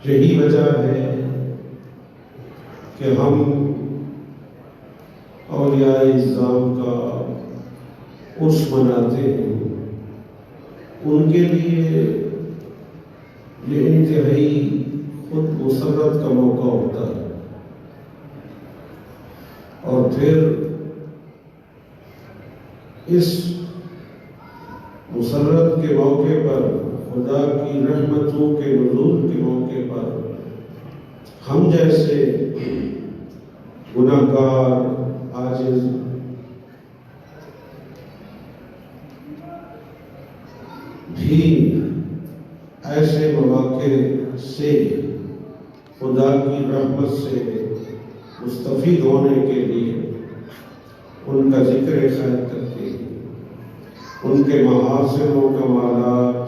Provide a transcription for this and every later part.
یہی وجہ ہے کہ ہم اولیاء اعظام کا عرس مناتے ہیں. ان کے لیے یہ انتہائی خود مسرت کا موقع ہوتا ہے، اور پھر اس مسرت کے موقع پر، خدا کی رحمتوں کے نزول کے موقع پر، ہم جیسے گناہگار عاجز بھی ایسے مواقع سے خدا کی رحمت سے مستفید ہونے کے لیے ان کا ذکر خیر کرتے ہیں، ان کے محاسن و کمالات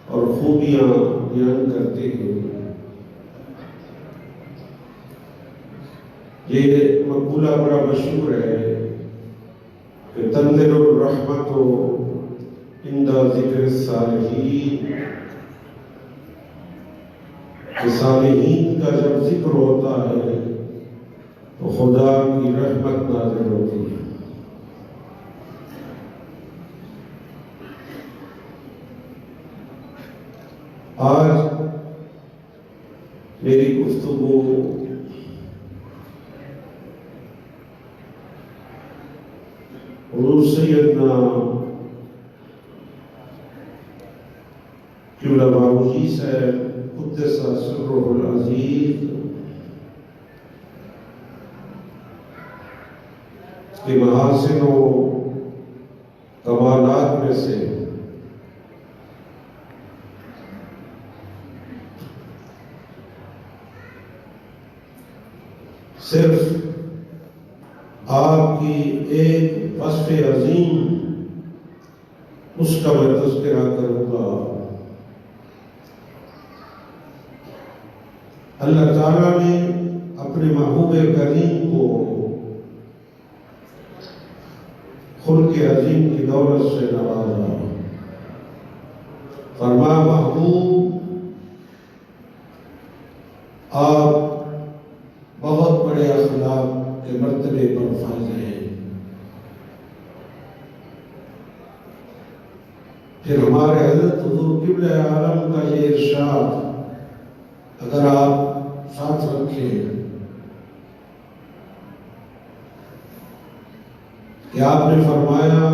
اور خوبیاں بیان کرتے ہیں۔ یہ مقولہ بڑا مشہور ہے کہ تنزل الرحمت عند ذکر الصالحین، کہ صالحین کا جب ذکر ہوتا ہے تو خدا کی رحمت نازل ہوتی ہے۔ آج میری گفتگو حضور سیدنا قبلہ باروچی صاحب قدس سرہ العزیز کے محاسن و کمالات میں سے صرف آپ کی ایک وصف عظیم اس کا میں تذکرہ کروں گا۔ اللہ تعالیٰ نے اپنے محبوب کریم کو خلق عظیم کی دولت سے نوازا۔ فرمایا محبوب آپ بہت بڑے اخلاق کے مرتبے پر فائز ہیں۔ پھر ہمارے حضرت حضور قبلہ عالم کا یہ ارشاد اگر آپ ساتھ رکھیں کہ آپ نے فرمایا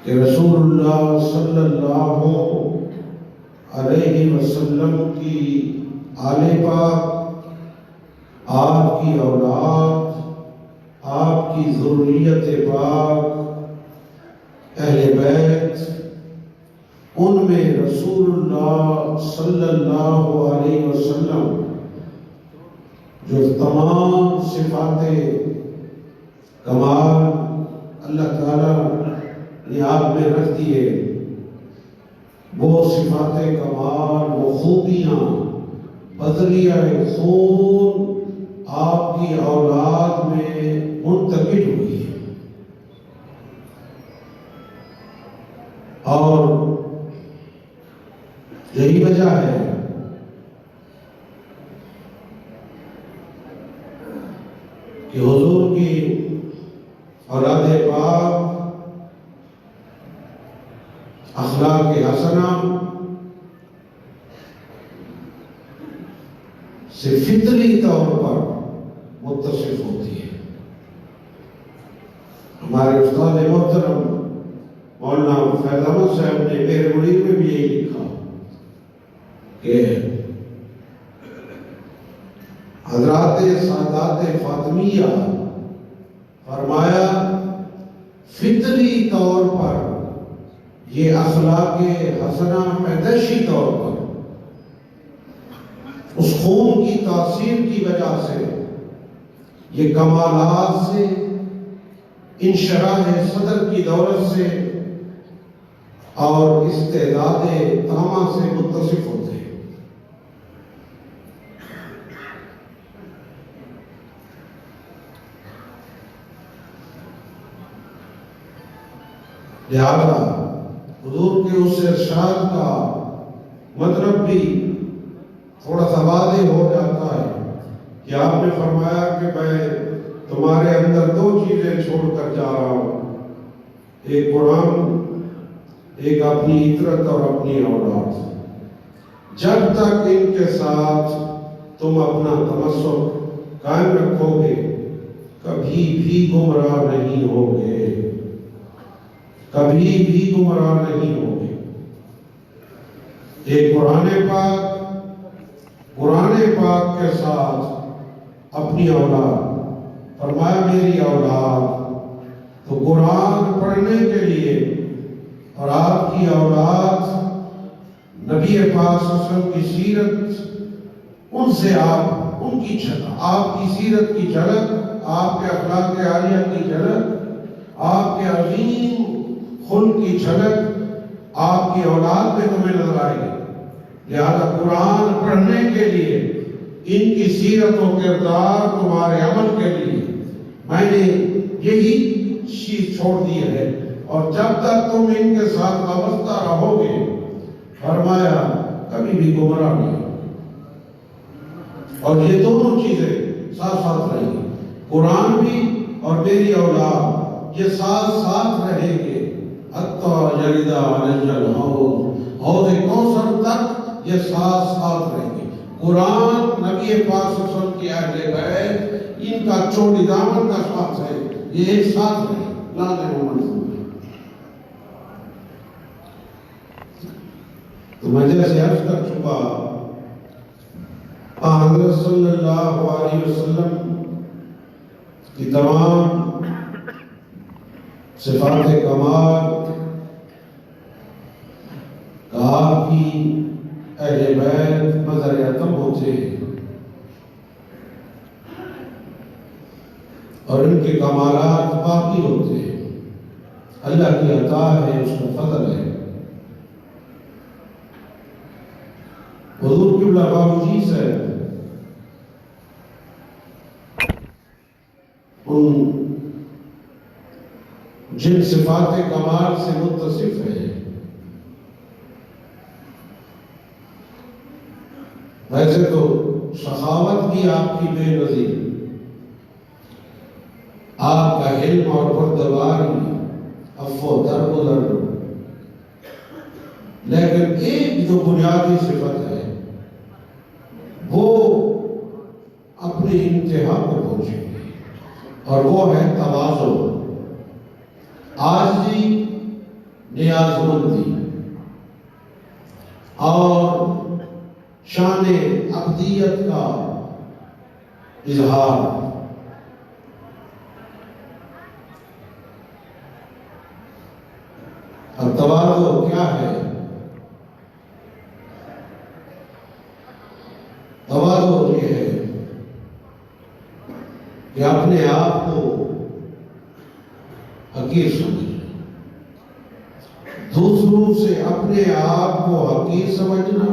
کہ رسول اللہ صلی اللہ علیہ وسلم کی آل پاک، آپ کی اولاد، آپ کی ذریت پاک، اہل بیت، ان میں رسول اللہ صلی اللہ علیہ وسلم جو تمام صفات کمال اللہ تعالیٰ نے آپ میں رکھ دیے، وہ صفات کمال، وہ خوبیاں بذریعہ خون آپ کی اولاد میں منتقل ہوئی ہے۔ اور یہی وجہ ہے کہ حضور کی اولاد پاک اخلاق حسنہ سے فطری طور پر متصف ہوتی ہے۔ ہمارے استاد محترم مولانا فیض احمد صاحب نے میرے منیر میں بھی یہی لکھا کہ حضرات سادات فاطمیہ فرمایا فطری طور پر یہ اخلاق حسنہ پیدائشی طور پر اس خون کی تاثیر کی وجہ سے، یہ کمالات سے، انشراح صدر کی دولت سے اور استعداد تامہ سے متصف ہوتے ہیں۔ لہذا حضور کے اس ارشاد کا مطلب بھی تھوڑا سا واضح ہو جاتا ہے کہ آپ نے فرمایا کہ میں تمہارے اندر دو چیزیں چھوڑ کر جا رہا ہوں، ایک قرآن، ایک اپنی عطرت اور اپنی اولاد۔ جب تک ان کے ساتھ تم اپنا تمسک قائم رکھو گے کبھی بھی گمراہ نہیں ہوگے، کبھی بھی گمراہ نہیں ہوگے۔ ایک قرآن پاک کے ساتھ اپنی اولاد، فرمایا میری اولاد، تو قرآن پڑھنے کے لیے آپ کی اولاد نبی پاک صلی اللہ علیہ وسلم کی سیرت، ان سے ان کی آپ کی سیرت کی جھلک، آپ کے اخلاق عالیہ کی جھلک، آپ کے عظیم خلق کی جھلک آپ کی اولاد میں تمہیں نظر آئے گی۔ لہذا قرآن پڑھنے کے لیے ان کی سیرت و کردار تمہارے عمل کے لیے میں نے یہی چیز چھوڑ دی ہے، اور جب تک تم ان کے ساتھ وابستہ رہو گے، فرمایا کبھی بھی گمراہ نہیں۔ اور یہ دونوں چیزیں ساتھ ساتھ رہیں گی، قرآن بھی اور میری اولاد، یہ ساتھ ساتھ رہیں گے حتی یرد علی الحوض، حوض کوثر تک یہ ساتھ ساتھ رہیں گے۔ قرآن نبی پاک صلی اللہ علیہ وسلم کی اہل بیت، ان کا چوڑی دامن کا ساتھ ہے، یہ ایک ساتھ رہیں گے، لازم و ملزوم ہے۔ تو میں جیسے عرض کر چکا، حضرت صلی اللہ علیہ وسلم کی تمام صفات کمال کا آپ کی اہل بیت مظہر اتم ہوتے ہیں، اور ان کے کمالات باقی ہوتے ہیں۔ اللہ کی عطا ہے، اس کا فضل ہے۔ حضور قبلہ بابوجی سے ان جن صفات کمال سے متصف ہے، ویسے تو سخاوت بھی آپ کی بے نظیر، آپ کا علم اور بردباری، عفو درگزر، لیکن ایک جو بنیادی صفت ہے وہ اپنی انتہا کو پہنچے گی، اور وہ ہے تواضع، عاجزی، نیاز مندی اور شان عبدیت کا اظہار۔ اب تواضع کیا ہے؟ تواضع یہ ہے کہ اپنے آپ کو حقیر سمجھنا، دوسروں سے اپنے آپ کو حقیر سمجھنا،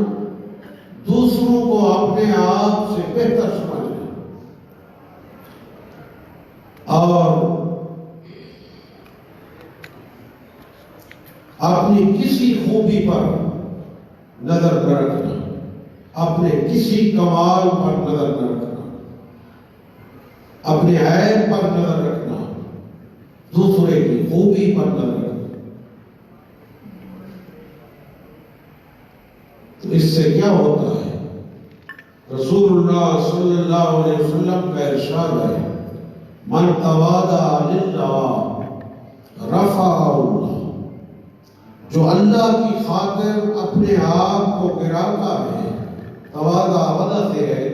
دوسروں کو اپنے آپ سے بہتر سمجھنا، اور اپنی کسی خوبی پر نظر نہ رکھنا، اپنے کسی کمال پر نظر نہ رکھنا، اپنے عیب پر نظر رکھنا، دوسرے کی خوبی پر نظر رکھنا۔ تو اس سے کیا ہوتا ہے؟ رسول اللہ صلی اللہ علیہ وسلم کا ارشاد ہے، من تواضع للہ رفعہ اللہ، جو اللہ کی خاطر اپنے آپ کو گراتا ہے، تواضع وضع سے ہے،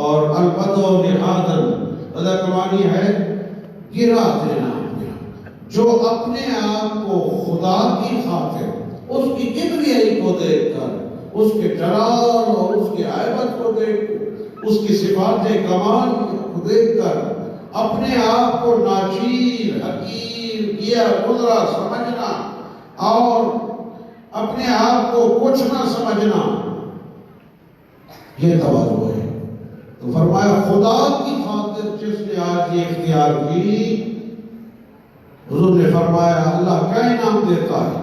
اور البدع نہادن، وضع کمانی ہے گرا دینا۔ جو اپنے آپ کو خدا کی خاطر، اس کی کبریائی کو دیکھ کر، اس کے جلال اور اس کی عیبت کو دیکھ کر، اس کی صفات کمال کو دیکھ کر اپنے آپ کو ناچیر، حقیر، کیا گزرا سمجھنا اور اپنے آپ کو کچھ نہ سمجھنا، یہ تواضع ہے۔ تو فرمایا خدا کی خاطر جس نے آج یہ اختیار کی، حضور نے فرمایا اللہ کیا انعام دیتا ہے؟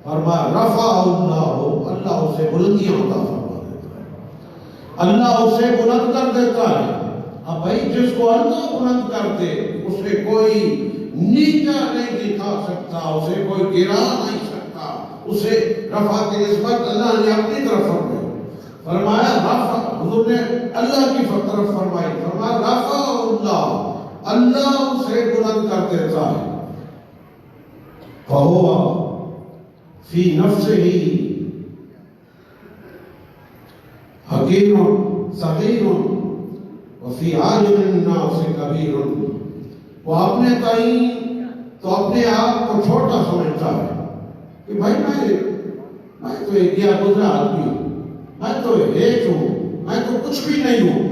فرمایا رفع اللہ اسے بلندیاں عطا فرما دیتا ہے، اللہ اسے بلند کر دیتا ہے۔ اب بھائی جس کو اللہ بلند کر دے، اسے کوئی نیچا نہیں دکھا سکتا، اسے کوئی گرا نہیں سکتا، اسے رفع کی نسبت اللہ نے اپنی طرف فرمائی۔ فرمایا رفع، حضور نے اللہ کی طرف فرمائی، فرمایا رفع اللہ اسے بلند کر دیتا ہے۔ فَهُوَ فِي نَفْسِهِ حَقِيرٌ صَغِيرٌ وَفِي عَالِمِ النَّاسِ كَبِيرٌ، وہ اپنے تئیں تو اپنے آپ کو چھوٹا سمجھتا ہے کہ بھائی میں میں تو ایک گیا گزرا آدمی ہوں، میں تو ایک ہوں، میں تو کچھ بھی نہیں ہوں.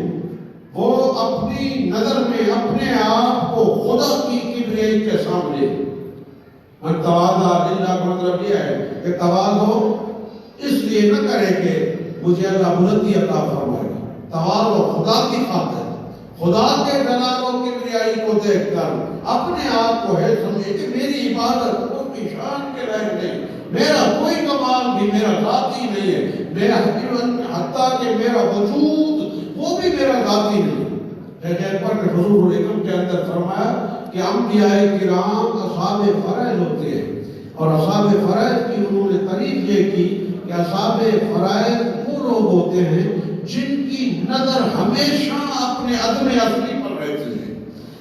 وہ اپنی نظر میں اپنے آپ کو خدا کی کبریائی کے سامنے من تواضع للہ کا مطلب یہ ہے کہ تواضع اس لیے نہ کرے کہ مجھے اللہ بلندی عطا فرمائے گا. تواضع خدا کی خاطر، خدا کے جلال و کبریائی کو دیکھ کر اپنے آپ کو ہے سمجھے کہ میری عبادت کوئی شان کے لائق نہیں، میرا کوئی کمال بھی میرا ذاتی نہیں ہے، میرا حتیٰ کہ میرا وجود وہ بھی میرا ذاتی نہیں. جیسے پر حضور اکرم کے اندر فرمایا کہ انبیاء کرام اصحاب فرائض ہوتے ہیں، اور اصحاب فرائض کی انہوں نے تعریف یہ کی کہ اصحاب فرائض وہ لوگ ہوتے ہیں جن کی نظر ہمیشہ اپنے عدم اصلی پر رہتی ہے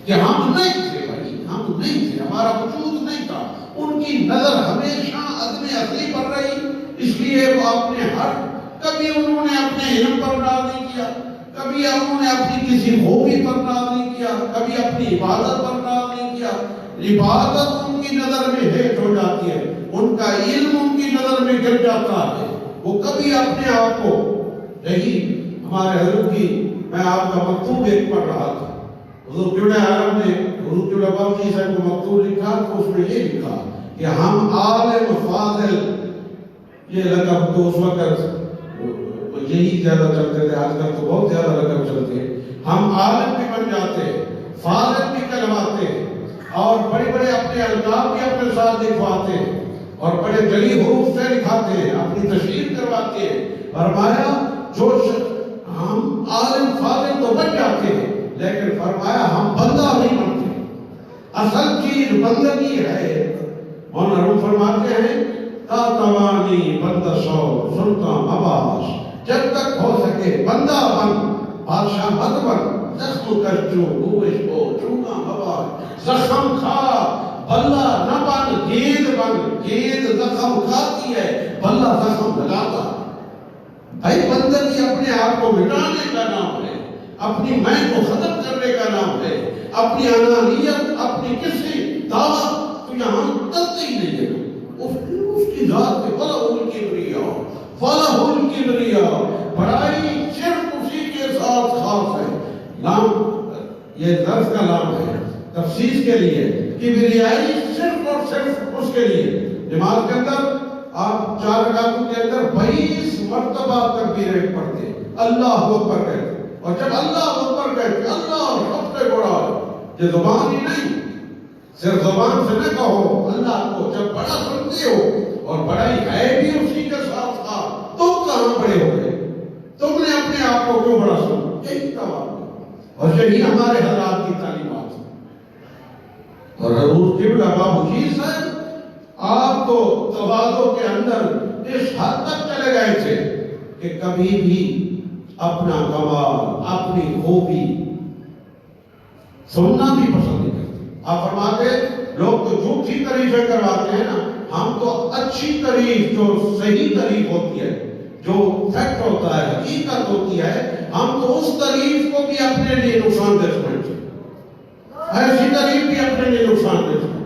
کہ ہم نہیں تھے بھائی، ہم نہیں تھے، ہمارا وجود نہیں تھا. ان کی نظر ہمیشہ عدم اصلی پر رہی، اس لیے وہ اپنے کبھی انہوں نے اپنے علم پر ناز نہیں کیا، کبھی انہوں نے اپنی کسی خوبی پر ناز نہیں کیا، کبھی اپنی عبادت پر ناز نہیں کیا. عبادت ان کی نظر میں ہیٹ ہو جاتی ہے، ان کا علم ان کی نظر میں گر جاتا ہے. وہ کبھی اپنے آپ کو یہی ہمارے حضرت کی، میں آپ کا مکتوب ایک پڑھ رہا تھا، حضور قبلہ عالم نے حضور قبلہ باقی صاحب کو مکتوب لکھا تو اس میں یہ لکھا کہ ہم عالم فاضل، یہ لقب تو اس وقت یہی زیادہ چلتے تھے، آج کل تو بہت زیادہ لقب چلتے ہیں. ہم عالم بھی بن جاتے ہیں، فاضل بھی کہلواتے ہیں، اور بڑے بڑے اپنے القاب بھی اپنے ساتھ لکھواتے ہیں، اور بڑے جلی حروف سے لکھاتے ہیں، اپنی تشہیر کرواتے ہیں. فرمایا جو ہم عالم فاضل تو بن جاتے ہیں، لیکن فرمایا ہم بندہ نہیں بنتے. اصل چیز بندگی ہے. مولانا روم فرماتے ہیں تا توانی بندہ شو سلطان عباس، جب تک ہو سکے بندہ بن، بادشاہ مت بن. زخم کشو گوش کو چونا عباس، زخم کھا بلہ نہ بن، گیند بن. گیند زخم کھاتی ہے، بلہ زخم لگاتا. بھائی بندگی اپنے آپ کو مٹانے کا نام ہے، اپنی میں کو ختم کرنے کا نام ہے. اپنی انانیت، اپنی کسی دعوت تو یہاں تک ہی نہیں ہے. اس کی ذات کے فلہ الکبریاء، فلہ الکبریاء، بڑائی صرف اسی کے ساتھ خاص ہے. لام یہ لفظ کا لام ہے تفسیر کے لیے، کبریائی صرف اور صرف اس کے لیے. نماز کے اندر آپ 4 رکعتوں کے اندر 22 مرتبہ تکبیریں پڑھتے، اللہ اکبر کہتے، اور جب اللہ اکبر کہتے اللہ سب سے بڑا ہے. یہ زبان ہی نہیں، صرف زبان سے نہ کہو اللہ کو، جب بڑا سنتے ہو اور بڑائی ہے بھی اسی کے ساتھ تھا، تم کہاں بڑے ہو گئے؟ تم نے اپنے آپ کو کیوں بڑا سنا؟ یہی سوال ہے، اور یہی ہمارے حضرات کی تعلیمات ہیں. اور حضور قبلہ بابو جی صاحب آپ تو تواضع کے اندر اس حد تک چلے گئے تھے کہ کبھی بھی اپنا کمال، اپنی خوبی سننا بھی پسند نہیں کرتے. آپ فرماتے لوگ تو جھوٹی تعریفیں کرواتے ہیں نا، ہم تو اچھی تعریف جو صحیح تعریف ہوتی ہے، جو فیکٹ ہوتا ہے، حقیقت ہوتی ہے، ہم تو اس تعریف کو بھی اپنے لیے نقصان دہ سمجھتے ہیں. ایسی تعریف بھی اپنے لیے نقصان دہ سمجھتے ہیں.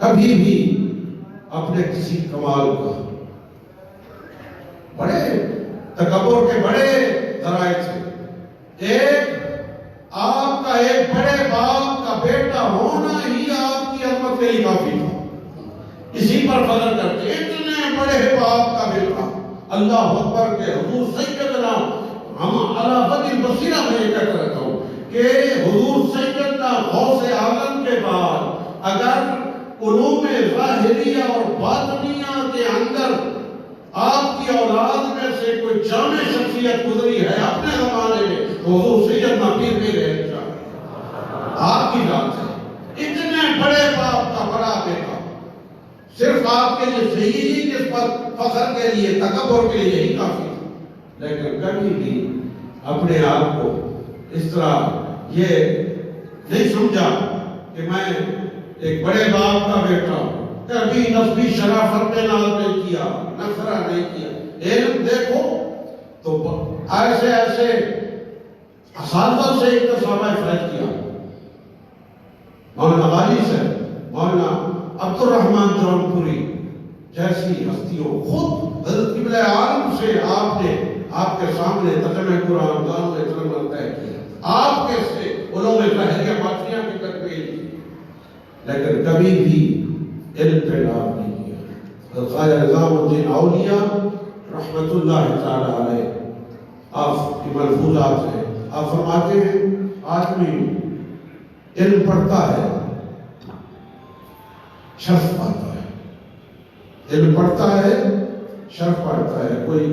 کبھی بھی اپنے کسی کمال کا، بڑے تکبر کے بڑے ذرائع تھے. ایک آپ کا ایک بڑے باپ کا بیٹا ہونا ہی آپ کی عظمت کے لیے کافی تھا. اسی پر فضل کرتے، اتنے بڑے باپ کا بیٹا، اللہ اکبر کے حضور سیدنا، ہم علی بدر بصیرہ میں یہ کہتا رہتا ہوں کہ حضور سیدنا غوث عالم کے بعد اگر علوم ظاہریہ اور باطنیہ کے اندر آپ کی اولاد میں سے کوئی جامع شخصیت گزری ہے اپنے زمانے میں تو حضور سیدنا پیر میرے آپ کی ذات ہے. اتنے بڑے باپ کا بڑا بیٹا، صرف آپ کے لیے صحیح نسبت فخر کے لیے، تکبر کے لیے یہی کافی تھا. لیکن کبھی بھی اپنے آپ کو اس طرح یہ نہیں سمجھا کہ میں ایک بڑے باپ کا بیٹا ہوں. کبھی نسبی شرافت میں ناز نہیں کیا، نخرہ نہیں کیا. علم دیکھو تو ایسے ایسے اساتذہ سے اکتسابہ فیض کیا، مولانا غازی سے، مولانا عبد الرحمن جونپوری جیسی ہستیوں، خود حضرت قبلہ عالم سے آپ نے آپ کے سامنے ترجمہ قرآن دانو اتنا طے کیا، آپ کے سے علوم ظاہریہ باطنیہ کی تکمیل کی، لیکن کبھی بھی علم پہ ناز نہیں کیا۔ حضرت خواجہ نظام الدین اولیاء رحمت اللہ تعالی علیہ، آپ کی ملفوظات ہیں، آپ فرماتے ہیں آدمی علم پڑھتا ہے شرف پاتا ہے، علم پڑھتا ہے شرف پاتا ہے۔ کوئی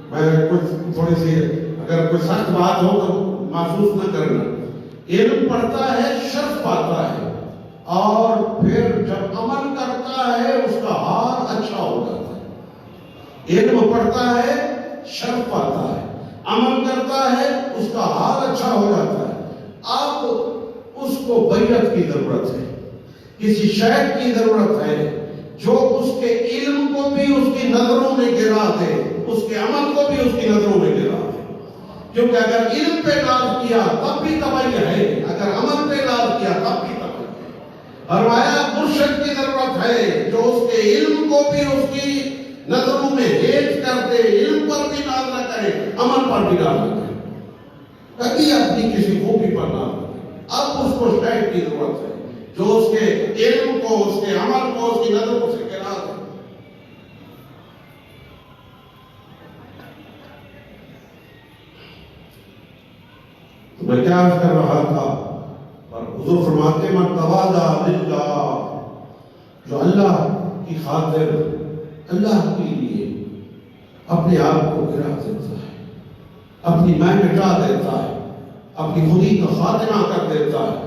میں کچھ تھوڑی سی اگر کوئی سخت بات ہو تو محسوس نہ کرنا، علم پڑھتا ہے شرف پاتا ہے، اور پھر جب عمل کرتا ہے اس کا حال اچھا ہو جاتا ہے۔ علم پڑھتا ہے شرف پاتا ہے، عمل کرتا ہے اس کا حال اچھا ہو جاتا ہے۔ اب اس کو بیعت کی ضرورت ہے، کسی شیخ کی ضرورت ہے جو اس کے علم کو بھی اس کی نظروں میں گرا دے، اس کے عمل کو بھی اس کی نظروں میں گرا دے، کیونکہ اگر علم پہ ناز کیا تب بھی تباہی ہے، اگر عمل پہ ناز کیا تب بھی تباہی ہے۔ فرمایا مرشد کی ضرورت ہے جو اس کے علم کو بھی اس کی نظروں میں ہیج کر دے، علم پر بھی ناز نہ کرے، عمل پر بھی ناز نہ کرے، کبھی اپنی کسی خوبی پر ناز نہ کرے۔ اب اس کو شیخ کی ضرورت ہے جو اس کے علم کو، اس کے عمل کو اس کی نظروں سے گرا دے۔ تو میں کیا عرض کر رہا تھا، اور حضور فرماتے من تواضع للہ، جو اللہ کی خاطر، اللہ کے لیے اپنے آپ کو گرا دیتا ہے، اپنی میں مٹا دیتا ہے، اپنی خودی کا خاتمہ کر دیتا ہے،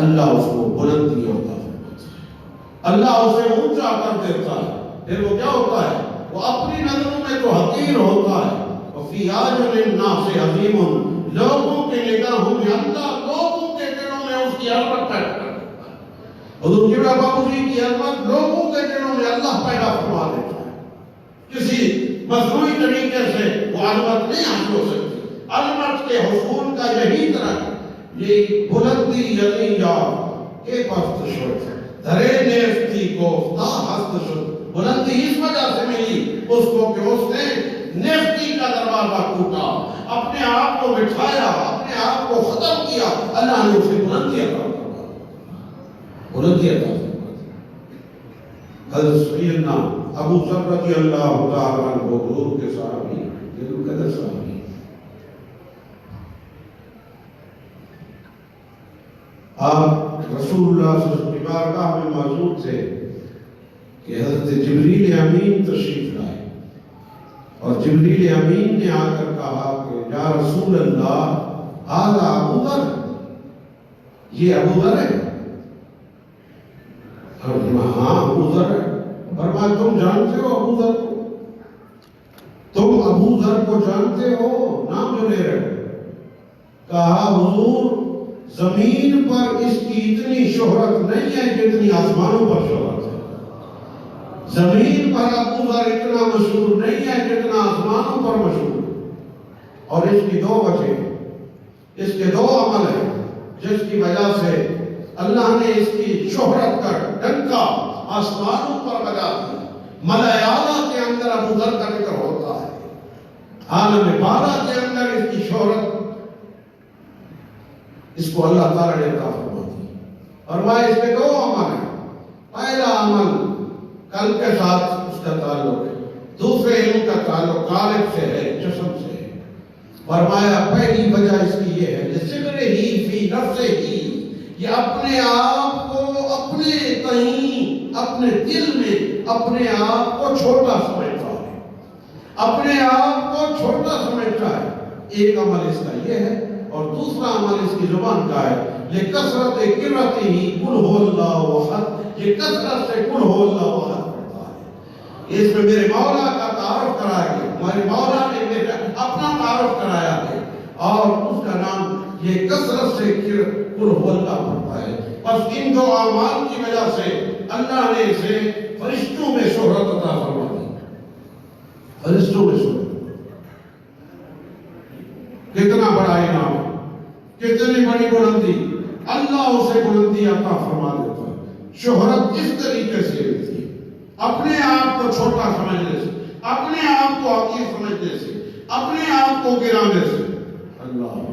اللہ اس کو بلندی عطا فرماتا ہے، اللہ اسے اونچا کر دیتا ہے۔ پھر وہ کیا ہوتا ہے؟ وہ اپنی نظروں میں تو حقیر ہوتا ہے، وفی اعین الناس عظیم، لوگوں کے نگاہوں میں اللہ، لوگوں کے دلوں میں اس کی عظمت پیدا کر دیتا ہے۔ حضور قبلہ بابو جی کی عظمت لوگوں کے دلوں میں اللہ پیدا فرما دیتا ہے، کسی مصنوعی طریقے سے وہ عظمت نہیں حاصل ہو سکتی۔ عظمت کے حصول کا یہی طرح یہ بلندی یعنی کے پست شد، دھرے نیستی گفتا ہست شد، بلندی اس وجہ سے ملی اس کو کہ اس نے نیستی کا دروازہ ٹوٹا، اپنے آپ کو بٹھایا، اپنے آپ کو ختم کیا، اللہ نے اسے بلندی عطا فرما دی، بلندی عطا فرما دی۔ حضرت سیدنا ابو ذر رضی اللہ تعالیٰ عنہ حضور کے صحابی، یہ قدر صحابی، آپ رسول اللہ صلی اللہ علیہ وسلم کی بارگاہ میں موجود تھے کہ حضرت جبریل امین تشریف لائے، اور جبریل امین نے آ کر کہا کہ یا رسول اللہ ھذا ابو ذر، یہ ابو ذر ہے؟ ہاں ابو ذر ہے۔ فرمایا تم جانتے ہو ابو ذر کو؟ تم ابو ذر کو جانتے ہو؟ نام جو لے رہے؟ کہا حضور زمین پر اس کی اتنی شہرت نہیں ہے جتنی آسمانوں پر شہرت ہے، زمین پر ابو ذر اتنا مشہور نہیں ہے جتنا آسمانوں پر مشہور، اور اس کی دو وجہ، اس کے دو عمل ہیں جس کی وجہ سے اللہ نے اس کی شہرت کا ڈنکا آسمانوں پر بجا دیا۔ ملائے اعلیٰ کے اندر ابو ذر کا ذکر ہوتا ہے، عالم بالا کے اندر اس کی شہرت، اس کو اللہ تعالیٰ نے عطا فرما دی۔ فرمایا اس کے دو عمل ہیں، پہلا عمل قلب کے ساتھ اس کا تعلق ہے، دوسرے علم کا تعلق قالب سے ہے، جسم سے ہے۔ فرمایا پہلی وجہ اس کی یہ ہے لِصِغْرِهِ فِي نَفْسِهِ، یہ اپنے آپ کو اپنے تئیں، اپنے دل میں اپنے آپ کو چھوٹا سمجھتا ہے، اپنے آپ کو چھوٹا سمجھتا ہے۔ ایک عمل اس کا یہ ہے، اور دوسرا عمل اس کی زبان کا ہے لِكَثْرَةِ قِرَّتِهِ قُلْ هُوَ اللَّهُ أَحَدٌ، یہ کثرت سے قُلْ هُوَ اللَّهُ أَحَدٌ پڑھتا ہے۔ اس میں میرے مولا کا تعارف کرایا گیا، ہمارے مولا نے میرا اپنا تعارف کرایا ہے، اور اس کا نام یہ کثرت سے قُلْ هُوَ اللَّهُ پڑھتا ہے۔ بس ان دو اعمال کی وجہ سے اللہ نے اسے فرشتوں میں شہرت عطا فرما دی، فرشتوں میں شہرت۔ اتنی بڑی بلندی اللہ اسے بلندی عطا فرما دیتا ہے۔ شہرت اس طریقے سے ہوتی ہے، اپنے آپ کو چھوٹا سمجھنے سے، اپنے آپ کو حقیر سمجھنے سے، اپنے آپ کو گرانے سے۔ اللہ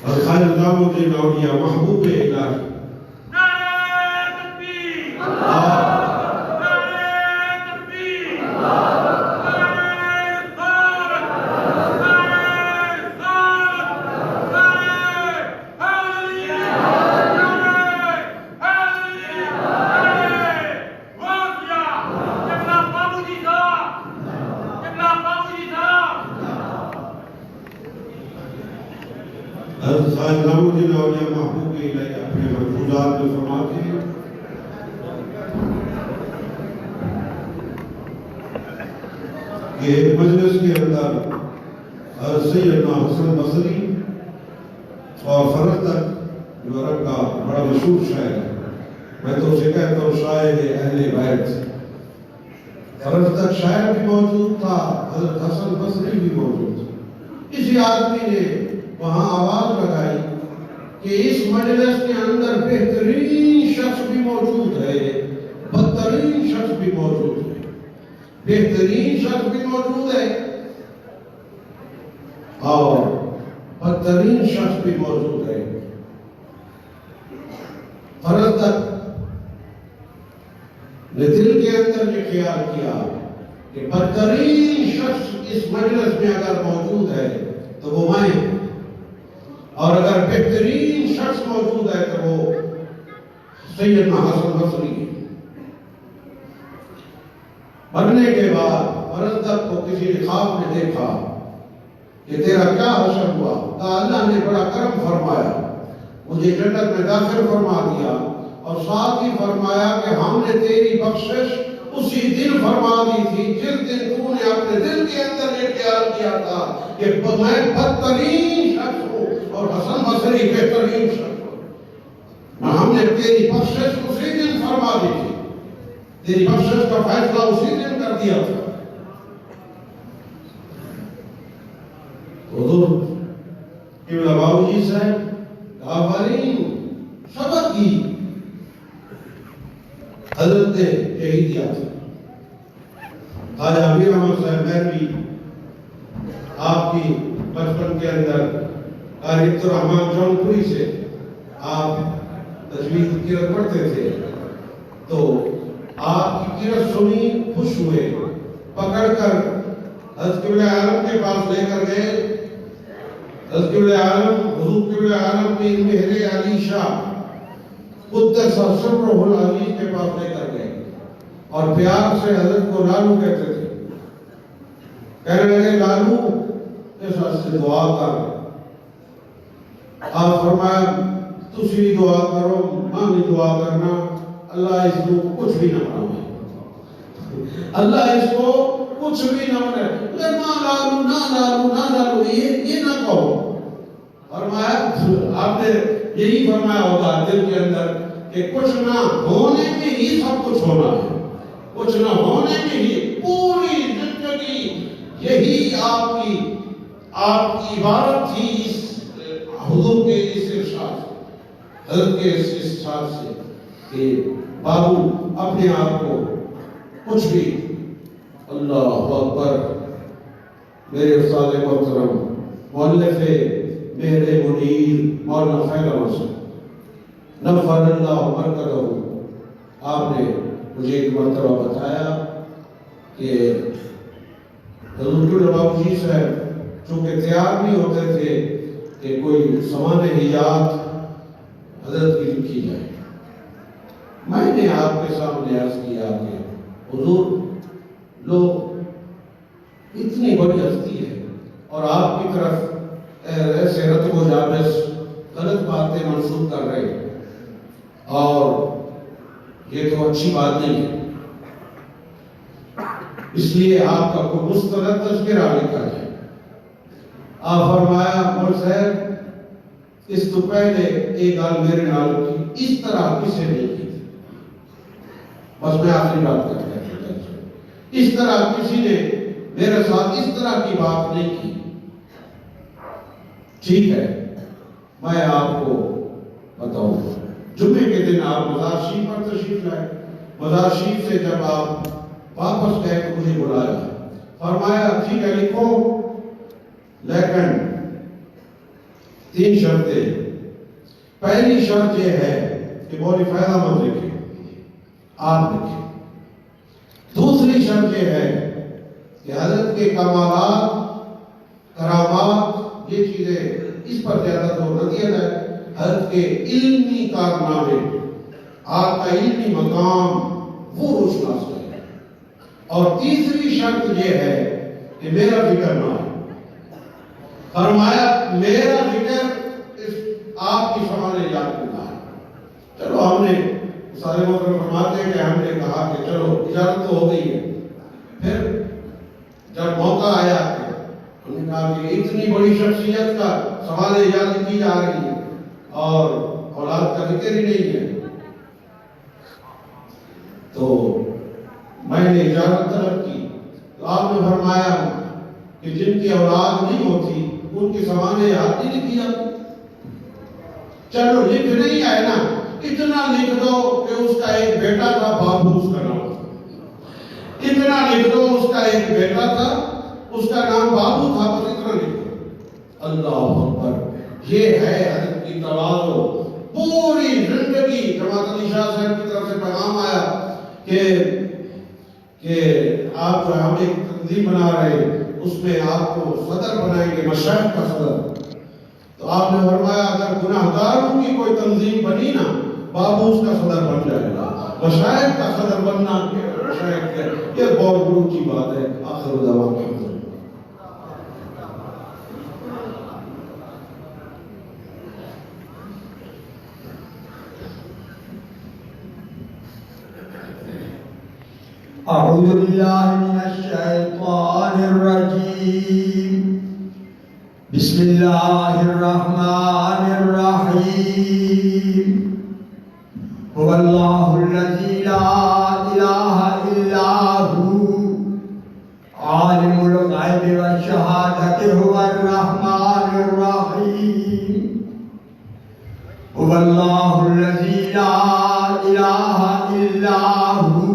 اور خالد نظام الدین اولیاء محبوب الہی حضرت خالد نظام الدین اولیاء محبوب الہی اپنے ملفوظات میں فرماتے ہیں کہ ایک مجلس کے اندر حضرت سیدنا حسن بصری اور فرزدق جو عرب کا بڑا مشہور شاعر ہے، میں تو اسے کہتا ہوں شاعر اہل بیت، فرزدق شاعر بھی موجود تھا، حضرت حسن بصری بھی موجود تھا۔ اسی آدمی نے وہاں آواز لگائی کہ اس مجلس کے اندر بہترین شخص بھی موجود ہے، بدترین شخص بھی موجود ہے، بہترین شخص بھی موجود ہے اور بدترین شخص بھی موجود ہے۔ فرزدق نے دل کے اندر یہ خیال کیا کہ بدترین شخص اس مجلس میں اگر موجود ہے تو وہ میں، اور اگر بہترین شخص موجود ہے تو وہ سیدنا حسن بصری ہے۔ مرنے کے بعد فرزدق کو کسی نے خواب میں دیکھا کہ تیرا کیا حشر ہوا؟ کہا اللہ نے بڑا کرم فرمایا، مجھے جنت میں داخل فرما دیا، اور ساتھ ہی فرمایا کہ ہم نے تیری بخشش اسی دن فرما دی تھی جس دن تو نے اپنے دل کے اندر یہ خیال کیا تھا کہ میں بدترین شخص ہوں اور حسن بصری بہترین شخص ہوں۔ ہم نے تیری بخشش اسی دن فرما دی تھی، تیری بخشش کا فیصلہ اسی دن کر دیا تھا۔ حضور قبلہ باؤجی صاحب آفرین سبق کی حضرت نے یہی دیا تھا۔ خواجہ امیر احمد صاحب مہروی آپ کی بچپن کے اندر قاری عبدالرحمن جونپوری سے آپ تجوید کی قرأت پڑھتے تھے، تو آپ کی قرأت سنی، خوش ہوئے، پکڑ کر حضرت قبلہ عالم کے پاس لے کر گئے۔ حضرت قبلہ عالم حضور قبلہ عالم پیر مہر علی شاہ قدس سرہ العزیز کے پاس لے کر گئے اور پیار سے حضرت کو لالو کہتے تھے۔ کہنے لگے لالو اس سے دعا کر۔ آپ فرمایا تسی دعا کرو، ماں بھی دعا کرنا، اللہ اس کو کچھ بھی نہ بنائے، اللہ اس کو کچھ بھی نہ بنائے، نہ لالو نہ لالو نہ لالو یہ نہ کہو۔ فرمایا آپ نے یہی فرمایا ہوگا دل کے اندر کہ کچھ نہ ہونے میں ہی سب کچھ ہونا ہے، کچھ نہ ہونے میں ہی پوری زندگی یہی آپ کی عبارت تھی اس حضور کے اس ارشاد سے، حضرت کے اس ارشاد سے کہ بابو اپنے آپ کو کچھ بھی، اللہ اکبر۔ میرے استاد محترم مؤلف مہر منیر مولانا فیض احمد صاحب نفر اللہ برکتہ، آپ نے مجھے ایک مرتبہ بتایا کہ حضور باؤجی صاحب چونکہ تیار نہیں ہوتے تھے کہ کوئی سامان حجات حضرت کی لکھی جائے، میں نے آپ کے سامنے عرض کیا کہ حضور لوگ اتنی بڑی ہستی ہے اور آپ کی طرف ایسے رتب و جابس غلط باتیں منسوخ کر رہے ہیں، اور یہ تو اچھی بات نہیں ہے، اس لیے آپ کا کوئی مستند تذکرہ لکھا جائے۔ آپ فرمایا مول صاحب اس تو پہلے ایک گل میرے نال کی اس طرح کسی نہیں کی تھی، بس میں آخری بات کرتا ہوں، اس طرح کسی نے میرے ساتھ اس طرح کی بات نہیں کی. ٹھیک ہے میں آپ کو بتاؤں. جمعے کے دن آپ مزار شریف پر تشریف لائے. مزار شریف سے جب آپ واپس گئے تو مجھے بلایا, فرمایا ٹھیک ہے لکھو, لیکن 3 شرطیں. پہلی شرط یہ ہے کہ مولوی فیض احمد لکھے, آپ لکھیں. دوسری شرط یہ ہے کہ حضرت کے کمالات, کرامات, یہ چیزیں اس پر زیادہ زور نہ دیا جائے. حضرت کے علمی کارنامے, آپ کا علمی مقام وہ روشناس کرے. اور تیسری شرط یہ ہے کہ میرا ذکر نہ ہو. فرمایا میرا ذکر آپ کی سمانے یاد کرنا ہے. چلو ہم نے سارے محترم فرماتے ہیں کہ ہم نے کہا کہ چلو اجازت تو ہو گئی ہے. پھر جب موقع آیا کہ ہم نے کہا کہ اتنی بڑی شخصیت کا سوال یاد کی جا رہی ہے اور اولاد کا ذکر ہی نہیں ہے, تو میں نے اجازت طلب کی. تو آپ نے فرمایا کہ جن کی اولاد نہیں ہوتی ان کے سوال یاد نہیں لکھی جاتی. چلو لکھ نہیں آئے نا, اتنا لکھ دو کہ اس کا ایک بیٹا تھا بابو اس کا نام. اتنا لکھ دو اس کا ایک بیٹا تھا اس کا نام بابو تھا, بس اتنا لکھ دو. اللہ اکبر. یہ ہے حضرت کی تواضع. پوری زندگی جماعت علی شاہ صاحب کی طرف سے پیغام آیا کہ آپ جو ہم ایک تنظیم بنا رہے اس میں آپ کو صدر بنائیں گے, مشائخ کا صدر. تو آپ نے فرمایا اگر گناہگاروں کی کوئی تنظیم بنی نا, بابو اس کا صدر بن جائے گا. مشائخ کا صدر بننا یہ بہت اونچی بات ہے. آخر دعوانا أعوذ بالله من الشيطان الرجيم. بسم الله الرحمن الرحيم. هو الله الذي لا إله إلا هو عالم الغيب والشهادة هو الرحمن الرحيم. هو الله الذي لا إله إلا هو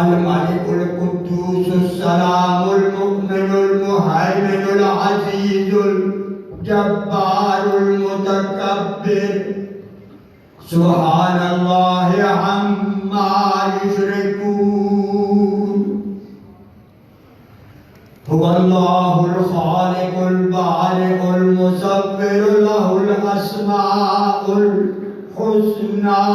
الملك القدوس السلام المؤمن المهيمن العزيز الجبار المتكبر. سبحان الله عما يشركون. هو الله الخالق البارئ المصور له الأسماء الحسنى.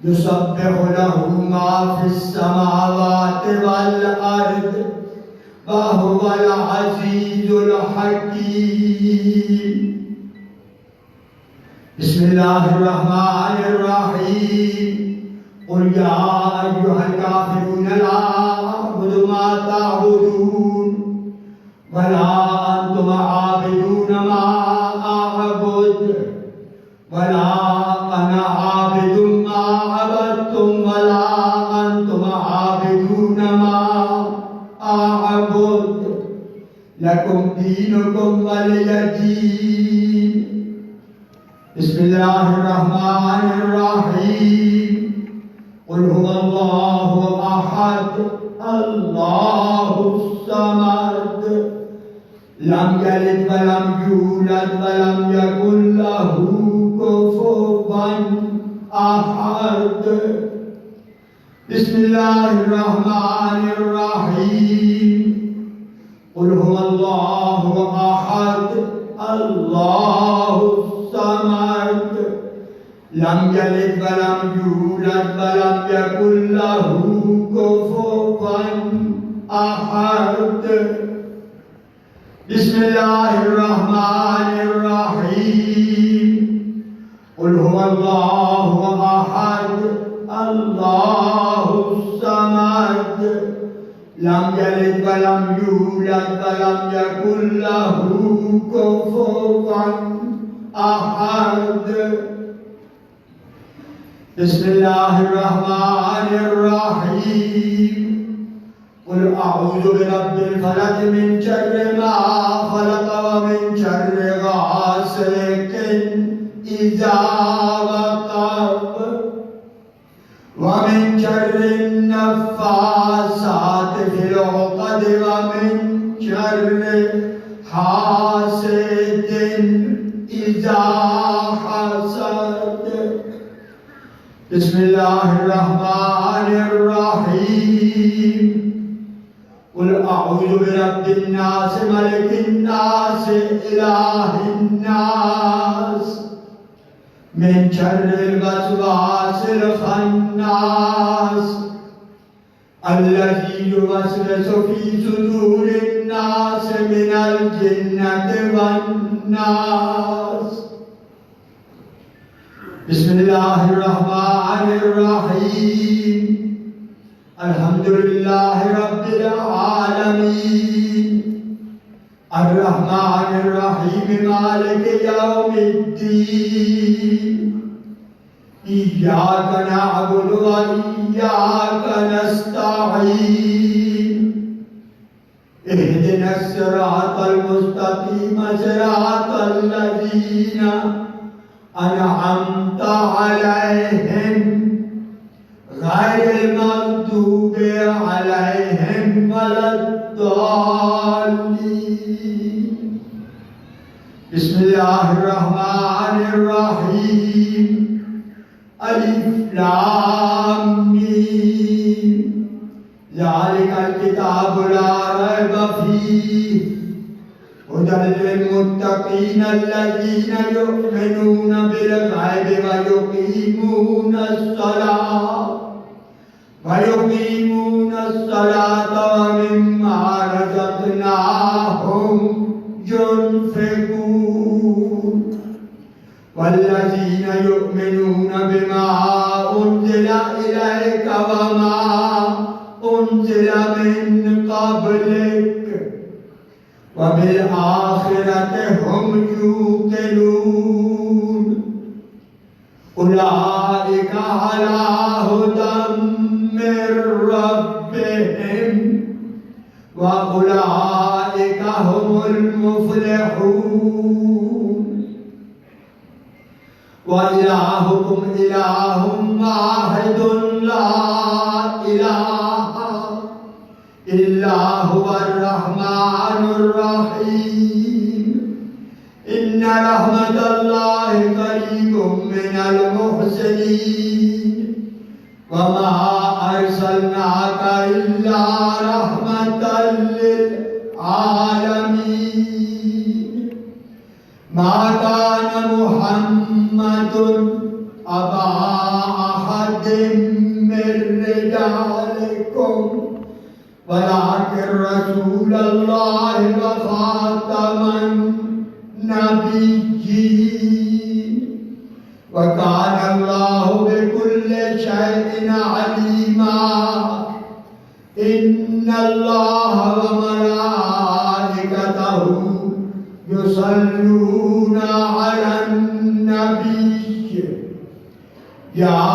يسبح له ما في السماوات والأرض وهو العزيز الحكيم. بسم الله الرحمن الرحيم. قل يا أيها الكافرون لا أعبد ما تعبدون ولا أنتم عابدون ما أعبد ولا أنا عابد ما عبدتم ولا أنتم عابدون ما أعبد لكم دينكم ولي دين. بسم الله الرحمن الرحيم. قل هو الله أحد الله الصمد لم يلد ولم يولد ولم يكن له كفوا أحد. بسم الله الرحمن الرحيم. قل هو الله أحد الله الصمد لم يلد ولم يولد ولم يكن له كفوا أحد. بسم الله الرحمن الرحيم. قل هو الله أحد الله الصمد لم يلد ولم يولد ولم يكن له كفوا أحد. بسم الله الرحمن الرحيم. قل اعوذ برب الفلق من شر ما خلق ومن شر غاسق اذا وقب ومن شر النفاثات في العقد ومن شر حاسد اذا حسد بسم الله الرحمن الرحيم قل اعوذ برب الناس ملك الناس اله الناس من شر الوسواس الخناس الذي يوسوس في صدور الناس من الجنة والناس بسم الله الرحمن الرحيم الحمد لله رب العالمين الرحمن الرحيم مالك يوم الدين إياك نعبد وإياك نستعين اهدنا الصراط المستقيم صراط الذين أنعمت عليهم غير المغضوب عليهم ولا الضالين بسم الله الرحمن الرحيم ألف لام ميم ذلك الكتاب لا ريب فيه هدى للمتقين الذين يؤمنون بالغيب ويقيمون الصلاة ومما رزقناهم ينفقون والذين يؤمنون بما أنزل إليك وما أنزل من قبلك وبالآخرة هم يوقنون أولئك على هدى من ربهم وأولئك هم المفلحون وإلهكم إله واحد لا إله إلا هو الرحمن الرحيم إن رحمة الله قريب من المحسنين وما أرسلناك إلا رحمة للعالمين ما كان محمد أبا أحد من رجالكم ولكن رسول الله وخاتم النبيين وكان الله بكل شيء عليما إن الله وملائكته يصلون على النبي يا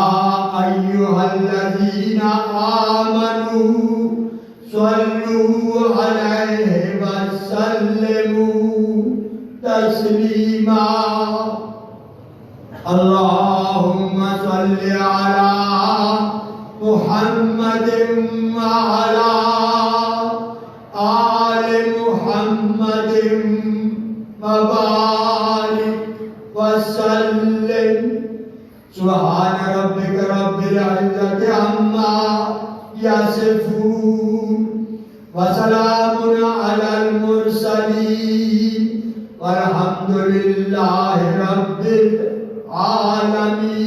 أيها الذين آمنوا صلوا عليه وسلموا تسليما اللهم صل على محمد وعلى آل محمد وبارك وسلم سبحان ربك رب العزة عما يصفون وسلام على المرسلين والحمد لله رب العالمين.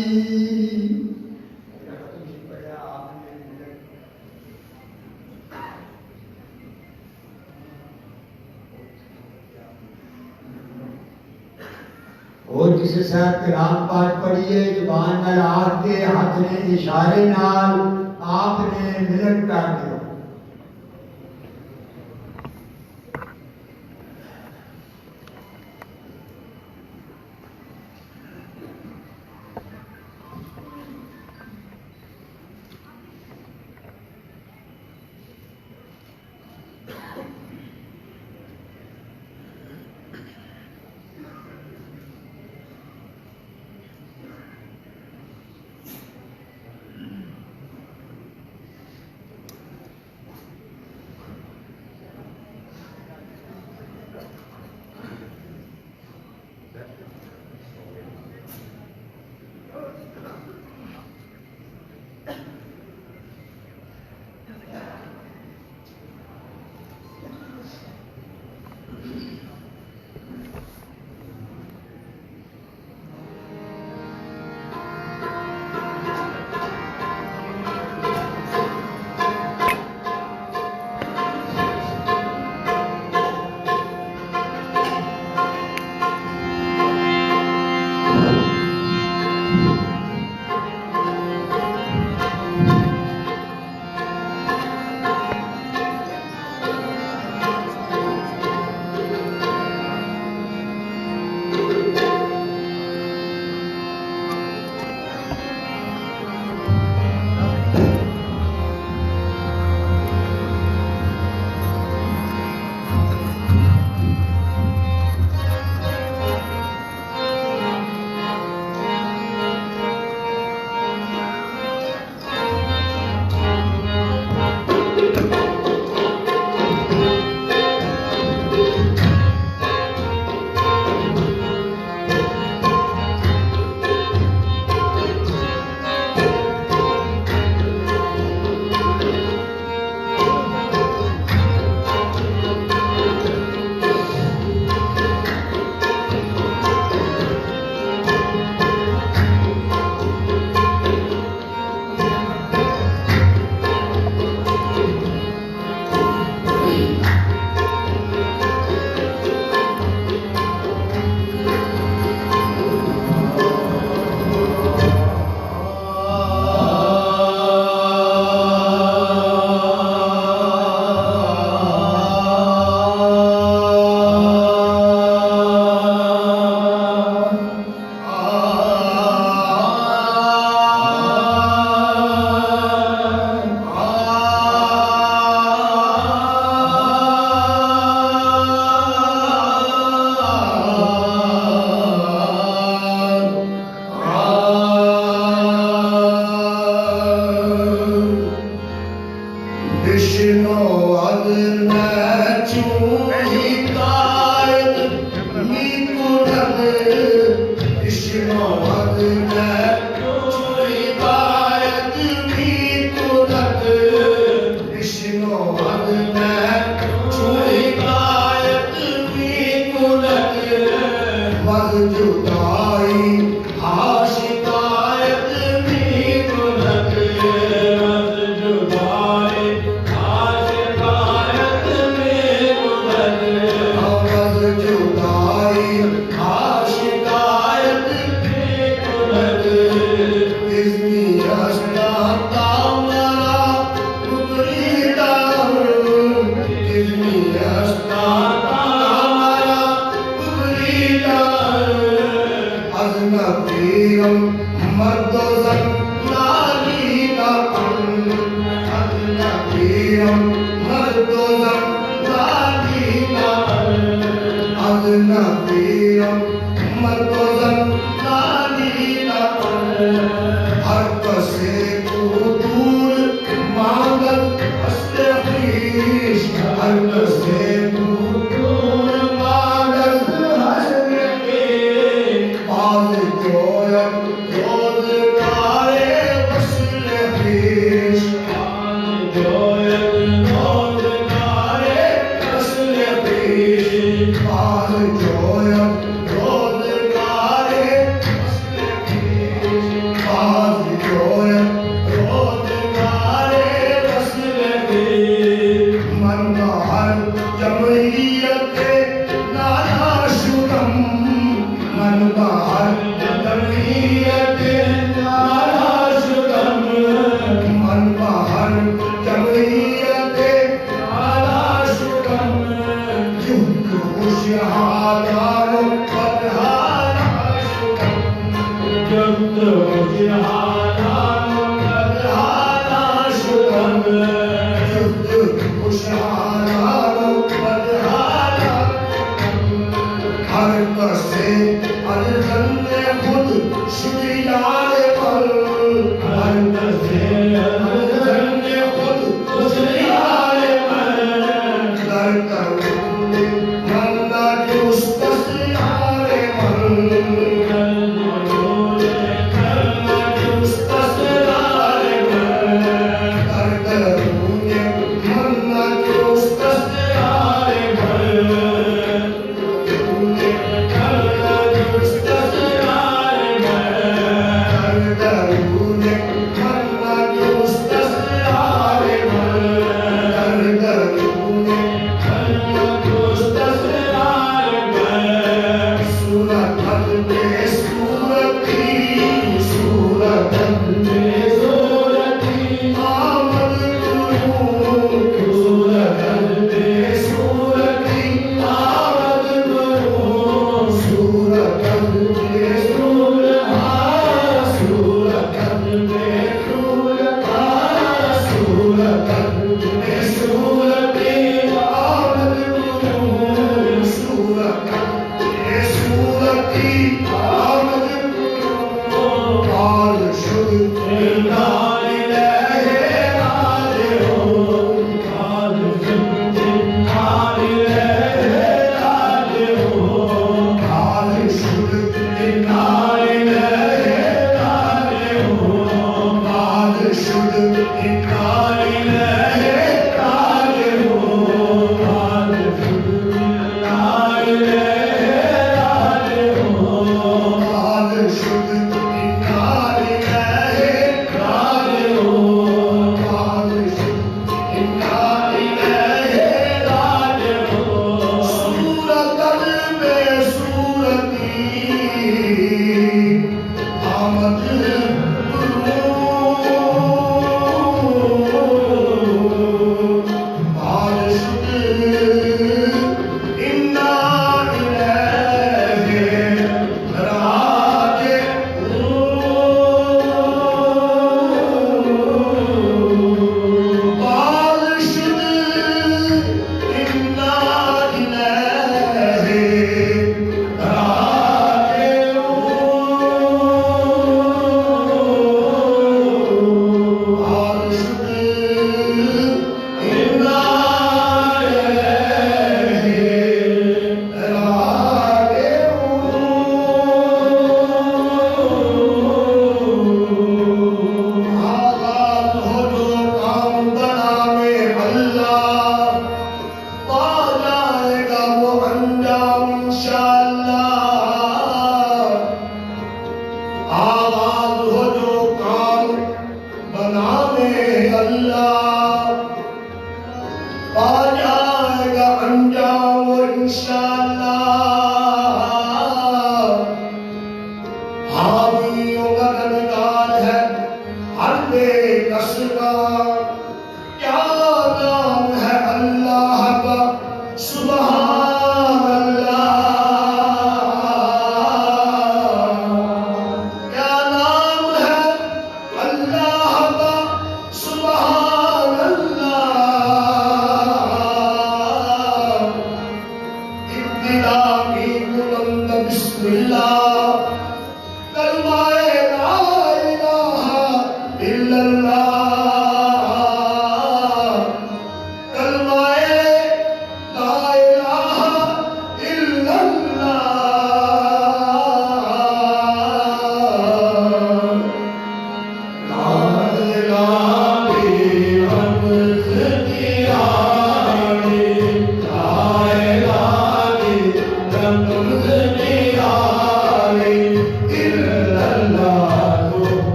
اور جسے صاحب کلام پاٹ پڑھیے زبان نال آکھ کے ہاتھ نے اشارے نال آپ نے ملن کر دیا.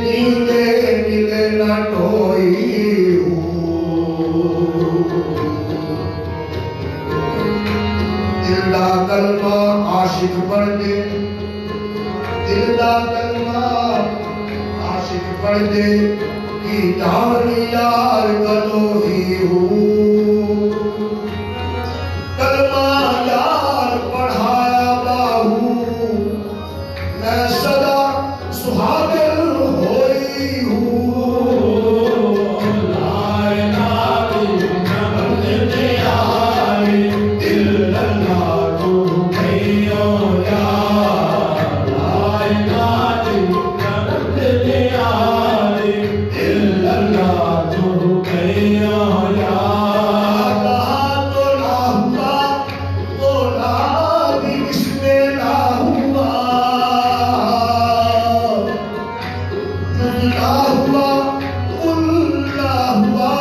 جیندے ملے نہ ٹوئی عاشق پڑھ دے دل دا کلمہ عاشق پڑھ دے کی جانی یار کدو ہی ہوں کلمہ یار پڑھایا باہوں میں صدا سہاگل ہوئی ہوں لائے ناری نمت دیاری دل اللہ تو کھئیوں یار لائے ناری نمت دیاری دل اللہ تو کھئیوں یار کہا تو نہ ہوا تو نہ بھی اس میں نہ ہوا نہ ہوا اللہ ہوا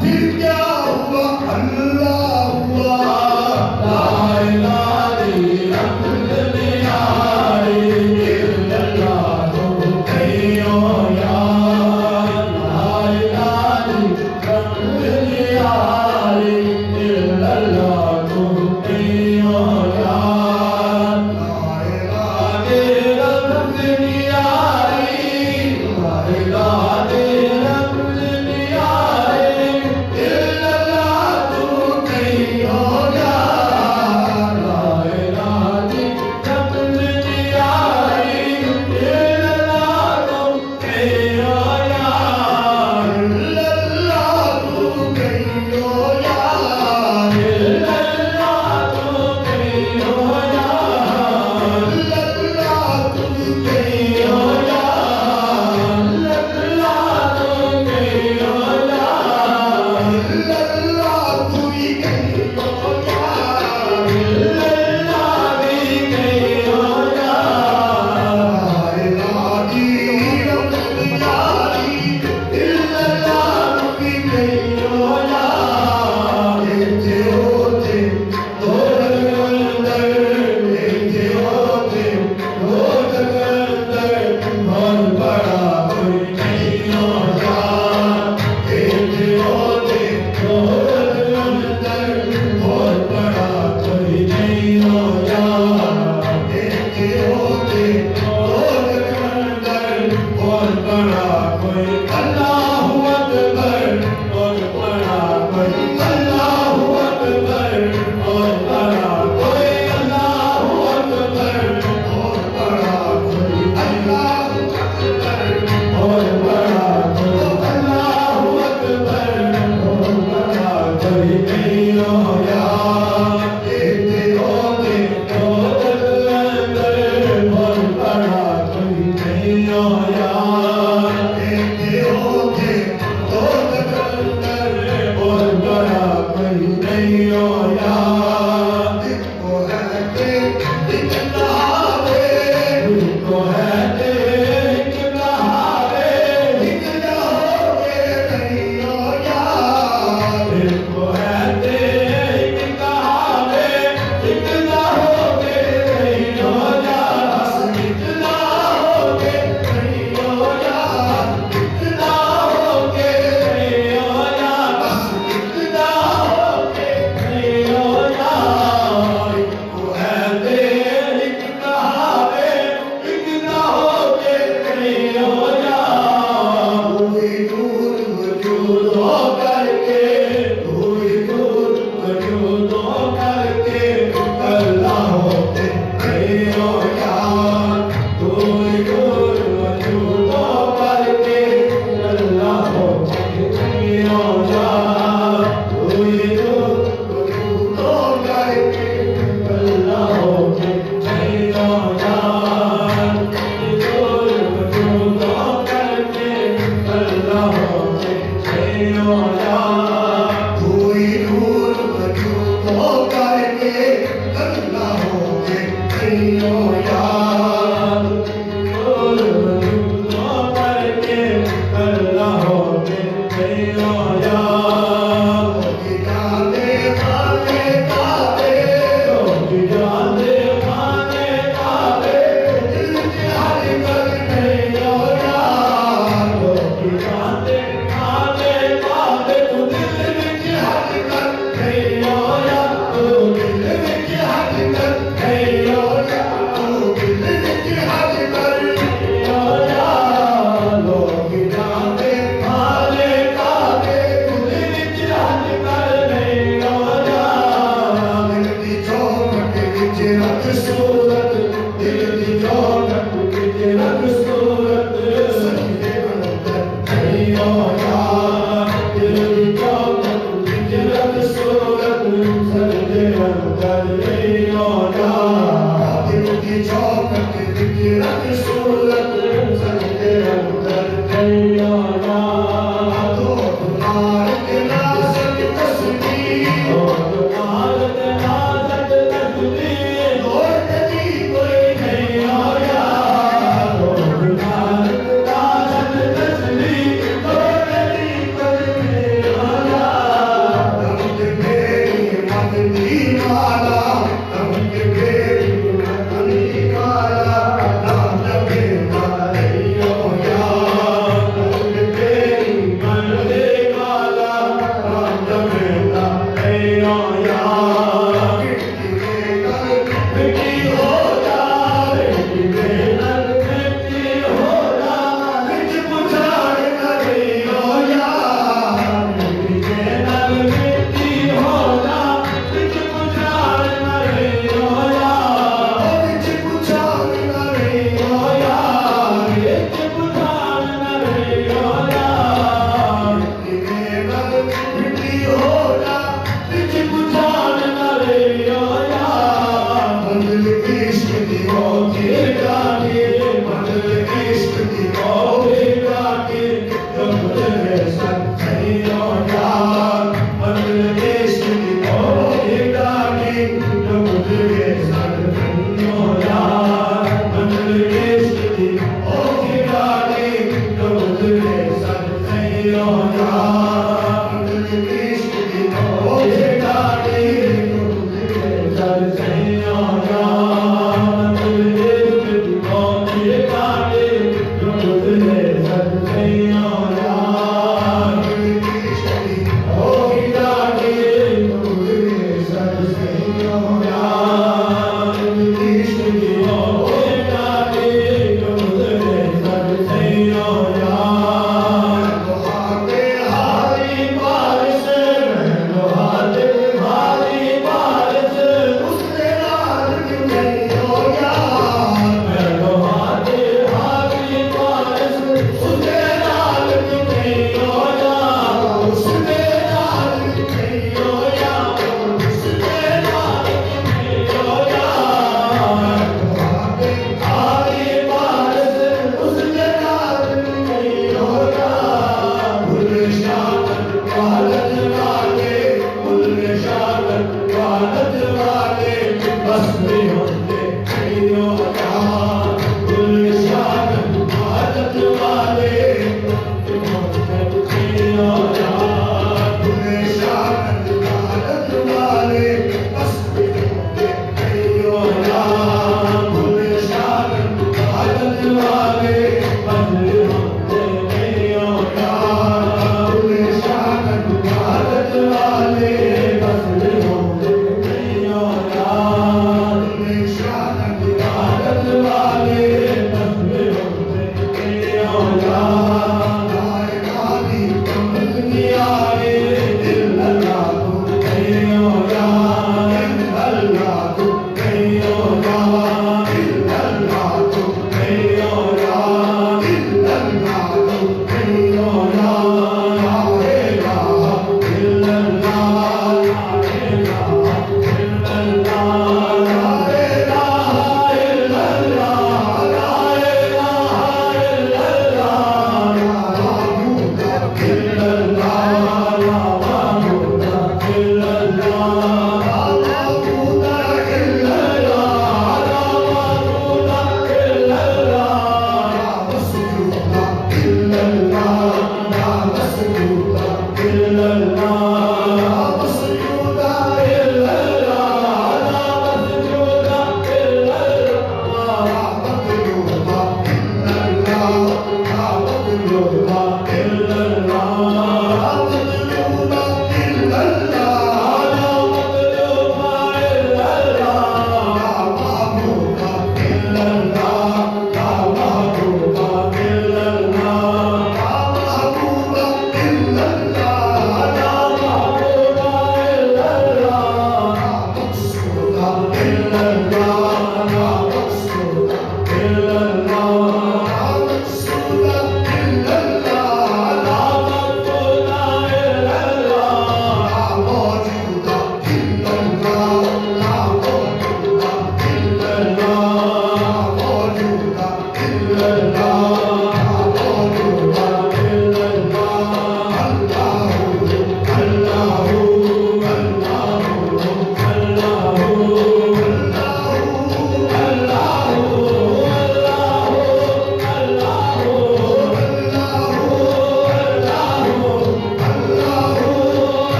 پھر کیا ہوا اللہ ہوا لا الہ الا اللہ الا اللہ تو کھئیوں یار لا الہ الا اللہ تو کھئیوں یار لا الہ الا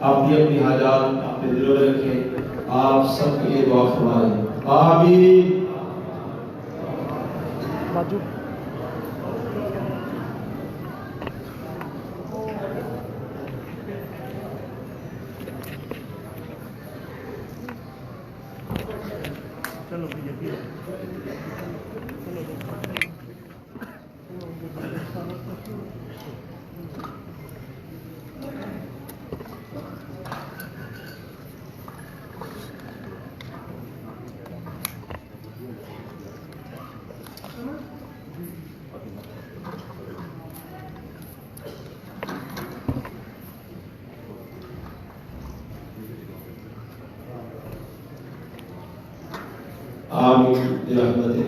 آپ بھی اپنی حاجات اپنے دلوں میں رکھیں. آپ سب کے لیے دعا فرمائیں. آمین. آمین.